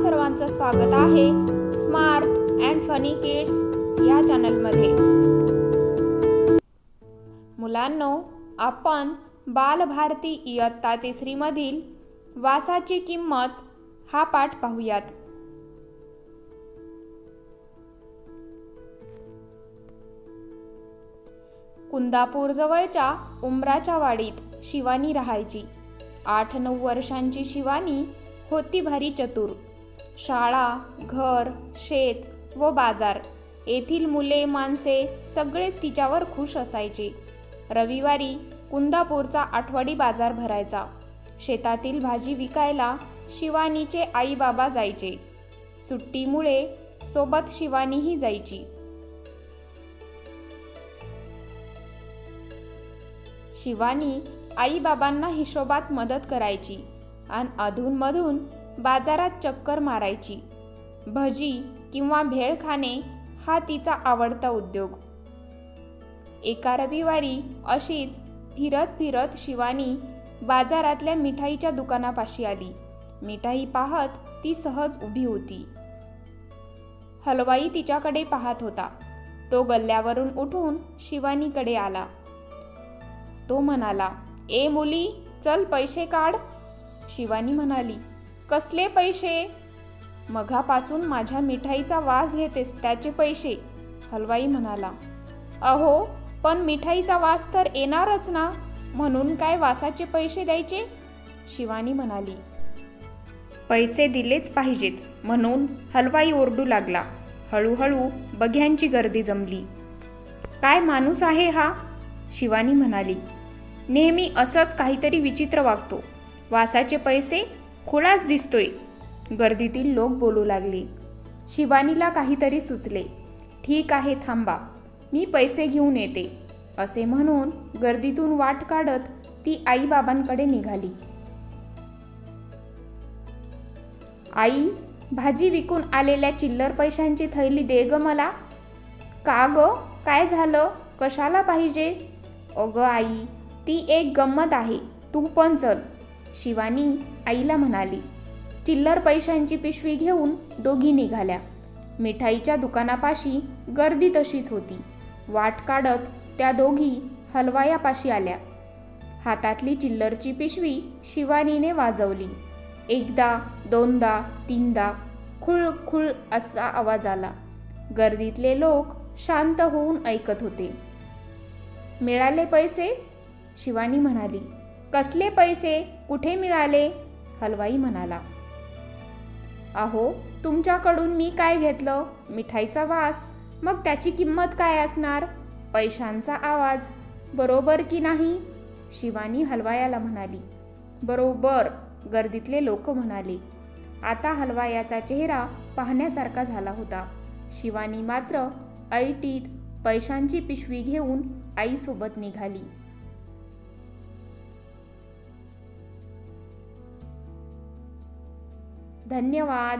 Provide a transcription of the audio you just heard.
सर्वांचं स्वागत आहे स्मार्ट अँड फनी किड्स या चॅनलमध्ये। मुलांनो, आपण बालभारती इयत्ता 3 मधील वासाची किंमत हा पाठ पाहूयात। कुंदापूर जवळच्या उमराच्या वाडीत शिवानी राहायची। 8-9 वर्षांची शिवानी होती भारी चतुर। शाळा, घर, शेत व बाजार येथील मुले माणसे सगळेच तिच्यावर खुश असायचे। रविवारी कुंदापूरचा आठवडी बाजार भरायचा। शेतातील भाजी विकायला शिवानीचे आई बाबा जायचे। सुट्टीमुळे सोबत शिवानीही जायची। शिवानी आई बाबांना हिशोबात मदत करायची आणि अधूनमधून बाजारात चक्कर मारायची। भजी किंवा भेळ खाणे हा तिचा आवडता उद्योग। एका रविवारी अशीच फिरत फिरत शिवानी बाजारातल्या मिठाईच्या दुकानापाशी आली। मिठाई पाहत ती सहज उभी होती। हलवाई तिच्याकडे पाहत होता। तो गल्ल्यावरून उठून शिवानीकडे आला। तो म्हणाला, "ए मुली, चल पैसे काढ." शिवानी म्हणाली, "कसले पैसे?" "मघापासून माझ्या मिठाईचा वास घेतेस त्याचे पैसे." हलवाई म्हणाला, "अहो, पण मिठाईचा वास तर येणारच ना, म्हणून काय वासाचे पैसे द्यायचे?" शिवानी म्हणाली, "पैसे दिलेच पाहिजेत." म्हणून हलवाई ओरडू लागला। हळूहळू बघ्यांची गर्दी जमली। "काय माणूस आहे हा?" शिवानी म्हणाली, "नेहमी असंच काहीतरी विचित्र वागतो. वासाचे पैसे? खुळाच दिसतोय." गर्दीतील लोक बोलू लागले। शिवानीला काहीतरी सुचले। "ठीक आहे, थांबा, मी पैसे घेऊन येते." असे म्हणून गर्दीतून वाट काढत ती आई बाबांकडे निघाली। "आई, भाजी विकून आलेल्या चिल्लर पैशांची थैली दे ग मला." "का ग, काय झालं? कशाला पाहिजे?" "अगं आई, ती एक गंमत आहे, तू पण चल." शिवानी आईला म्हणाली। चिल्लर पैशांची पिशवी घेऊन दोघी निघाल्या। मिठाईच्या दुकानापाशी गर्दी तशीच होती। वाट काढत त्या दोघी हलवायापाशी आल्या। हातातली चिल्लरची पिशवी शिवानीने वाजवली। एकदा, दोनदा, तीनदा खुळ खुळ असा आवाज आला। गर्दीतले लोक शांत होऊन ऐकत होते। "मिळाले पैसे?" शिवानी म्हणाली। "कसले पैसे? कुठे मिळाले?" हलवाई म्हणाला, "अहो, तुमच्याकडून मी काय घेतलं? मिठाईचा वास, मग त्याची किंमत काय असणार? पैशांचा आवाज, बरोबर की नाही?" शिवानी हलवायाला म्हणाली। "बरोबर," गर्दीतले लोक म्हणाले। आता हलवायाचा चेहरा पाहण्यासारखा झाला होता। शिवानी मात्र ऐटीत पैशांची पिशवी घेऊन आईसोबत निघाली। धन्यवाद।